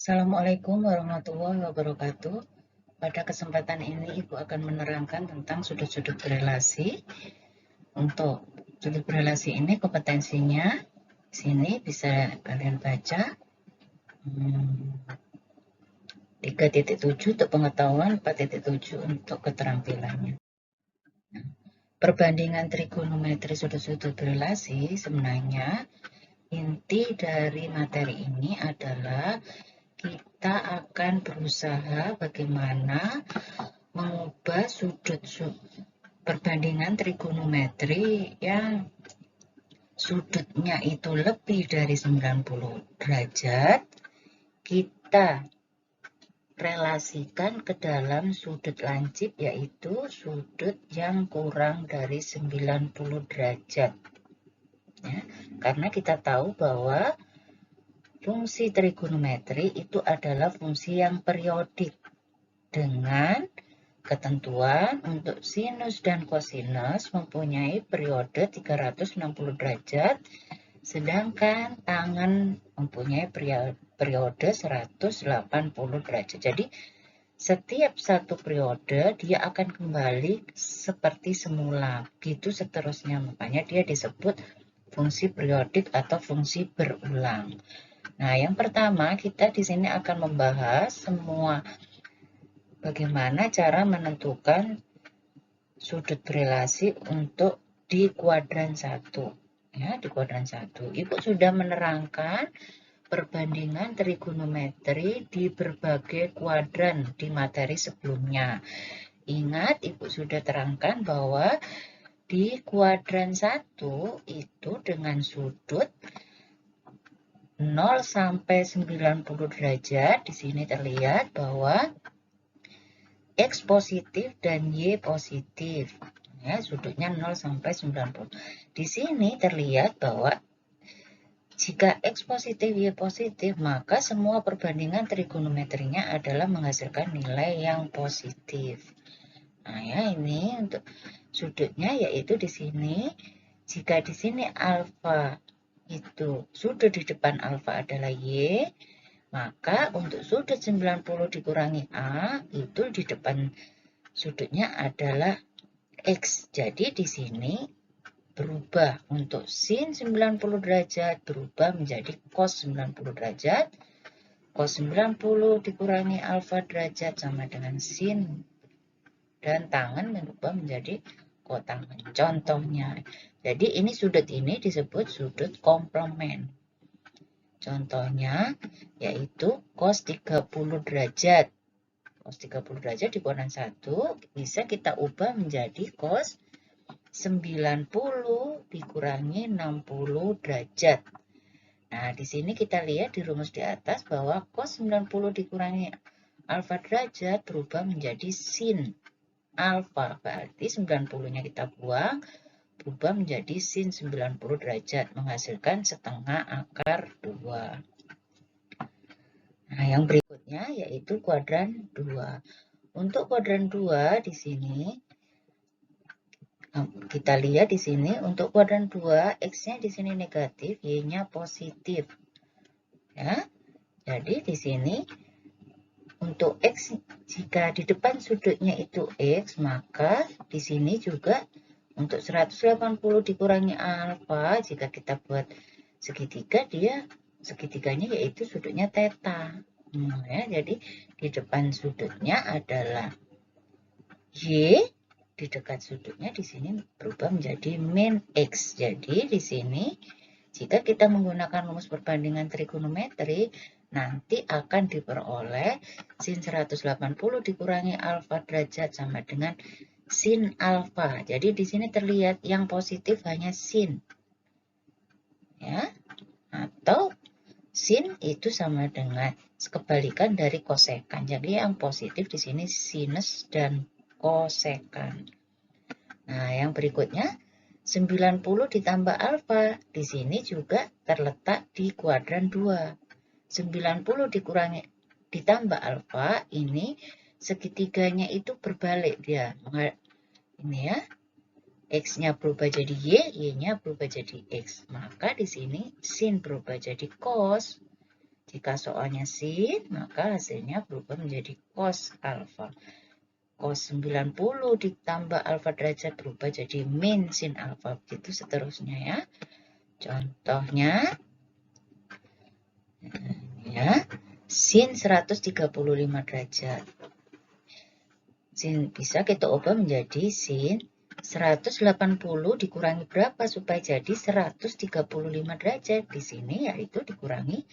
Assalamualaikum warahmatullahi wabarakatuh. Pada kesempatan ini Ibu akan menerangkan tentang sudut-sudut berelasi. Untuk sudut berelasi ini kompetensinya sini bisa kalian baca 3.7 untuk pengetahuan, 4.7 untuk keterampilannya. Perbandingan trigonometri sudut-sudut berelasi sebenarnya inti dari materi ini adalah kita akan berusaha bagaimana mengubah sudut perbandingan trigonometri yang sudutnya itu lebih dari 90 derajat, kita relasikan ke dalam sudut lancip, yaitu sudut yang kurang dari 90 derajat. Ya, karena kita tahu bahwa fungsi trigonometri itu adalah fungsi yang periodik dengan ketentuan untuk sinus dan kosinus mempunyai periode 360 derajat, sedangkan tangen mempunyai periode 180 derajat. Jadi, setiap satu periode dia akan kembali seperti semula, gitu seterusnya. Makanya dia disebut fungsi periodik atau fungsi berulang. Nah, yang pertama kita di sini akan membahas semua bagaimana cara menentukan sudut berelasi untuk di kuadran 1. Ya, di kuadran 1. Ibu sudah menerangkan perbandingan trigonometri di berbagai kuadran di materi sebelumnya. Ingat, Ibu sudah terangkan bahwa di kuadran 1 itu dengan sudut 0 sampai 90 derajat, di sini terlihat bahwa X positif dan Y positif. Ya, sudutnya 0 sampai 90. Di sini terlihat bahwa jika X positif, Y positif, maka semua perbandingan trigonometrinya adalah menghasilkan nilai yang positif. Nah, ya, ini untuk sudutnya yaitu di sini, jika di sini alfa itu sudut di depan alfa adalah Y, maka untuk sudut 90 dikurangi A, itu di depan sudutnya adalah X. Jadi di sini berubah untuk sin 90 derajat berubah menjadi cos 90 derajat. Cos 90 dikurangi alfa derajat sama dengan sin. Dan tangan berubah menjadi kotangan. Contohnya. Jadi ini sudut ini disebut sudut komplement. Contohnya yaitu cos 30 derajat. Cos 30 derajat di kuadran 1 bisa kita ubah menjadi cos 90 dikurangi 60 derajat. Nah, di sini kita lihat di rumus di atas bahwa cos 90 dikurangi alfa derajat berubah menjadi sin alfa. Berarti 90-nya kita buang, berubah menjadi sin 90 derajat, menghasilkan setengah akar 2. Nah, yang berikutnya yaitu kuadran 2. Untuk kuadran 2 di sini kita lihat di sini untuk kuadran 2 X-nya di sini negatif, Y-nya positif. Ya. Jadi di sini untuk X jika di depan sudutnya itu X, maka di sini juga untuk 180 dikurangi alfa, jika kita buat segitiga, dia segitiganya yaitu sudutnya theta. Ya, jadi di depan sudutnya adalah Y, di dekat sudutnya di sini berubah menjadi min X. Jadi di sini jika kita menggunakan rumus perbandingan trigonometri, nanti akan diperoleh sin 180 dikurangi alfa derajat sama dengan sin alfa. Jadi di sini terlihat yang positif hanya sin. Ya. Atau sin itu sama dengan kebalikan dari kosekan. Jadi yang positif di sini sinus dan kosekan. Nah, yang berikutnya 90 ditambah alfa. Di sini juga terletak di kuadran 2. 90 dikurangi ditambah alfa, ini segitiganya itu berbalik dia. Ini ya. X-nya berubah jadi Y, Y-nya berubah jadi X. Maka di sini sin berubah jadi cos. Jika soalnya sin, maka hasilnya berubah menjadi cos alfa. Cos 90 ditambah alfa derajat berubah jadi min sin alfa. Begitu seterusnya ya. Contohnya, ya, sin 135 derajat. Sin bisa kita ubah menjadi sin 180 dikurangi berapa supaya jadi 135 derajat. Di sini yaitu dikurangi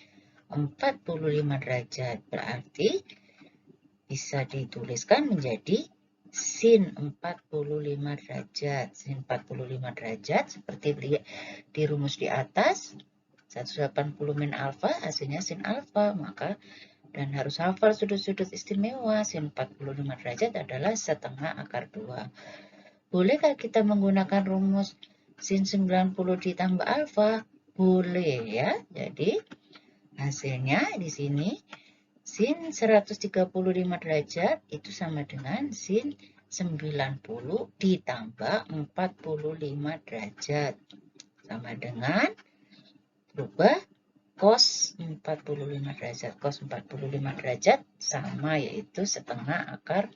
45 derajat. Berarti bisa dituliskan menjadi sin 45 derajat. Sin 45 derajat seperti di rumus di atas. 180 min alfa hasilnya sin alfa. Maka dan harus hafal sudut-sudut istimewa. Sin 45 derajat adalah setengah akar 2. Bolehkah kita menggunakan rumus sin 90 ditambah alfa? Boleh ya. Jadi hasilnya di sini sin 135 derajat itu sama dengan sin 90 ditambah 45 derajat. Sama dengan berubah cos 45 derajat. Cos 45 derajat sama yaitu setengah akar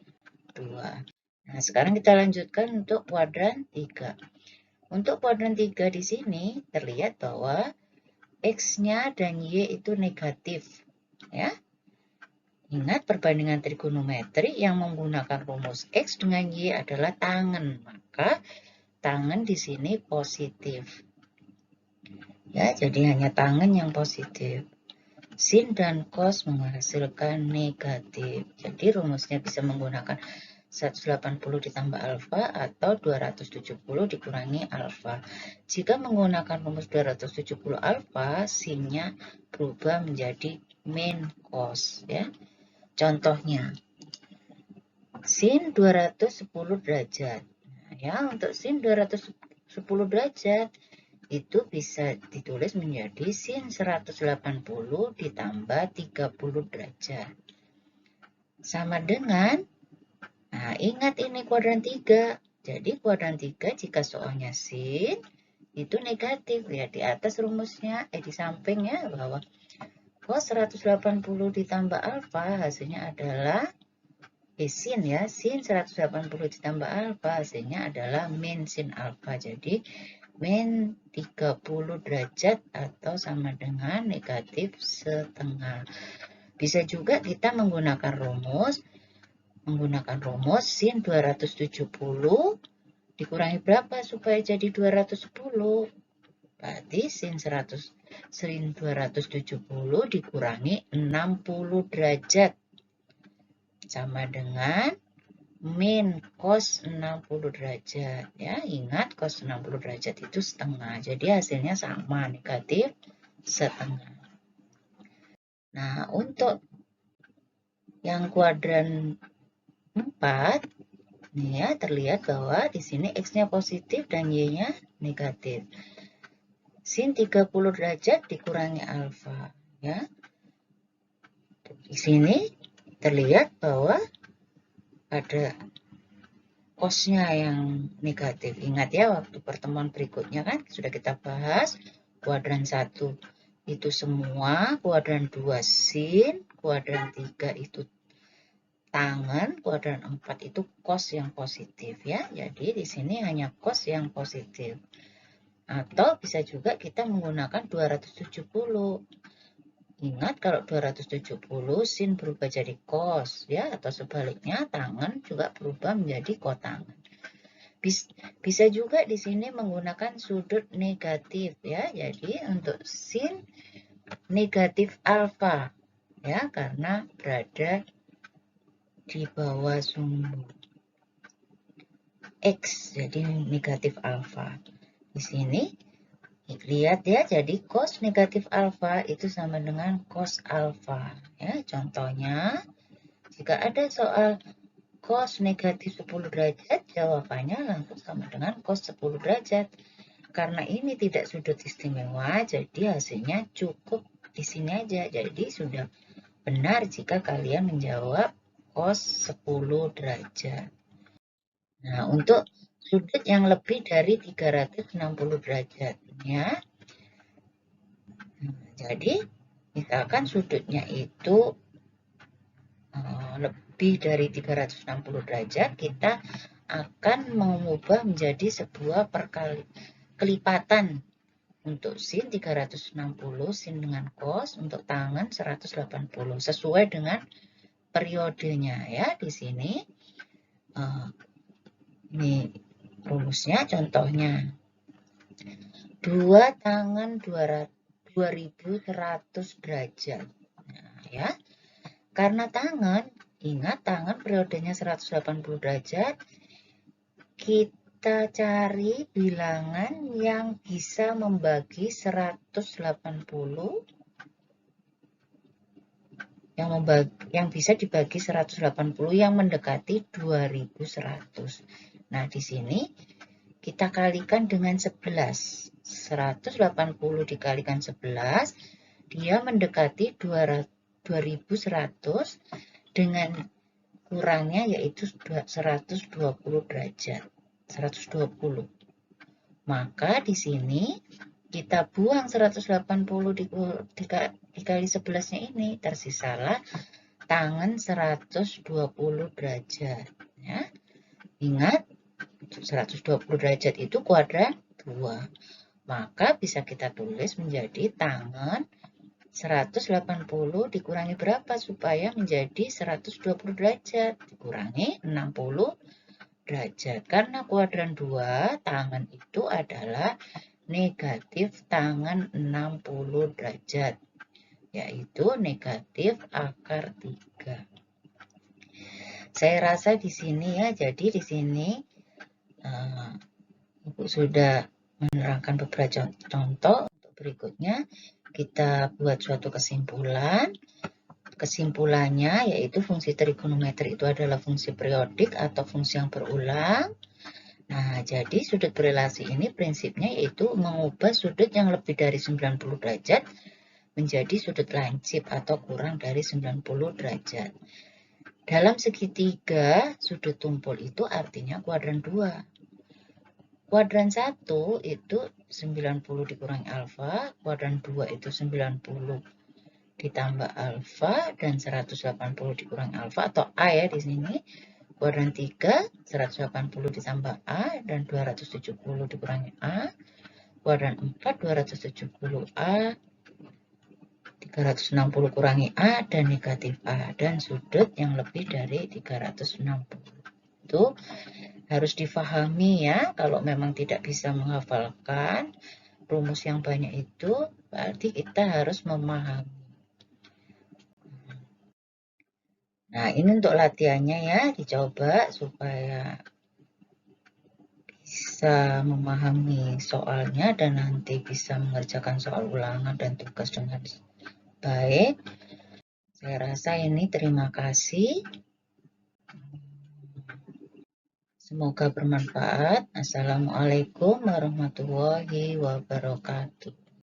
2. Nah, sekarang kita lanjutkan untuk kuadran 3. Untuk kuadran 3 di sini terlihat bahwa X-nya dan Y itu negatif. Ya. Ingat perbandingan trigonometri yang menggunakan rumus X dengan Y adalah tangen. Maka tangen di sini positif. Ya, jadi hanya tangen yang positif. Sin dan cos menghasilkan negatif. Jadi rumusnya bisa menggunakan 180 ditambah alfa atau 270 dikurangi alfa. Jika menggunakan rumus 270 alfa, sinnya berubah menjadi min cos. Ya. Contohnya, sin 210 derajat. Nah, ya, untuk sin 210 derajat, itu bisa ditulis menjadi sin 180 ditambah 30 derajat. Sama dengan, nah ingat ini kuadran 3. Jadi kuadran 3 jika soalnya sin, itu negatif. Ya di atas rumusnya, di sampingnya bahwa cos 180 ditambah alfa hasilnya adalah, sin ya, sin 180 ditambah alfa hasilnya adalah min sin alfa. Jadi min 30 derajat atau sama dengan negatif setengah. Bisa juga kita menggunakan rumus sin 270 dikurangi berapa supaya jadi 210. Berarti sin 270 dikurangi 60 derajat sama dengan min cos 60 derajat. Ya, ingat cos 60 derajat itu setengah. Jadi hasilnya sama, negatif setengah. Nah, untuk yang kuadran 4, nih ya, terlihat bahwa di sini X-nya positif dan Y-nya negatif. Sin 30 derajat dikurangi alfa. Ya. Di sini terlihat bahwa ada cosnya yang negatif. Ingat ya, waktu pertemuan berikutnya kan sudah kita bahas kuadran 1 itu semua, kuadran 2 sin, kuadran 3 itu tangen, kuadran 4 itu cos yang positif ya. Jadi di sini hanya cos yang positif. Atau bisa juga kita menggunakan 270. Ingat kalau 270 sin berubah jadi cos ya, atau sebaliknya tangen juga berubah menjadi kotangen. Bisa juga di sini menggunakan sudut negatif ya. Jadi untuk sin negatif alfa ya, karena berada di bawah sumbu X, jadi negatif alfa. Di sini lihat ya, jadi cos negatif alfa itu sama dengan cos alfa. Ya, contohnya, jika ada soal cos negatif 10 derajat, jawabannya langsung sama dengan cos 10 derajat. Karena ini tidak sudut istimewa, jadi hasilnya cukup di sini aja. Jadi sudah benar jika kalian menjawab cos 10 derajat. Nah, untuk sudut yang lebih dari 360 derajat ya. Jadi Misalkan sudutnya itu lebih dari 360 derajat, kita akan mengubah menjadi sebuah kelipatan. Untuk sin 360, sin dengan cos, untuk tangan 180, sesuai dengan periodenya ya di sini. Ini rumusnya, contohnya 2 tangan 2100 derajat. Nah, ya. Karena tangan, ingat tangan periodenya 180 derajat, kita cari bilangan yang bisa membagi 180, yang bisa dibagi 180 yang mendekati 2100. Nah, di sini kita kalikan dengan 11. 180 dikalikan 11, dia mendekati 2100 dengan kurangnya yaitu 120 derajat. 120. Maka di sini kita buang 180 dikali 11-nya ini, tersisalah tangan 120 derajat. Ya. Ingat, 120 derajat itu kuadran 2. Maka bisa kita tulis menjadi tangan 180 dikurangi berapa supaya menjadi 120 derajat? Dikurangi 60 derajat. Karena kuadran 2, tangan itu adalah negatif tangan 60 derajat, yaitu negatif akar 3. Saya rasa di sini ya, jadi di sini Ibu sudah menerangkan beberapa contoh. Untuk berikutnya kita buat suatu kesimpulan. Kesimpulannya yaitu fungsi trigonometri itu adalah fungsi periodik atau fungsi yang berulang. Nah, jadi sudut berelasi ini prinsipnya yaitu mengubah sudut yang lebih dari 90 derajat menjadi sudut lancip atau kurang dari 90 derajat. Dalam segitiga, sudut tumpul itu artinya kuadran 2. Kuadran 1 itu 90 dikurangi alfa, kuadran 2 itu 90 ditambah alfa, dan 180 dikurangi alfa atau A ya di sini. Kuadran 3, 180 ditambah A, dan 270 dikurangi A. Kuadran 4, 270A, 360 kurangi A, dan negatif A. Dan sudut yang lebih dari 360. Itu harus difahami ya. Kalau memang tidak bisa menghafalkan rumus yang banyak itu, berarti kita harus memahami. Nah, ini untuk latihannya ya, dicoba supaya bisa memahami soalnya dan nanti bisa mengerjakan soal ulangan dan tugas dengan baik. Saya rasa ini terima kasih. Semoga bermanfaat. Assalamualaikum warahmatullahi wabarakatuh.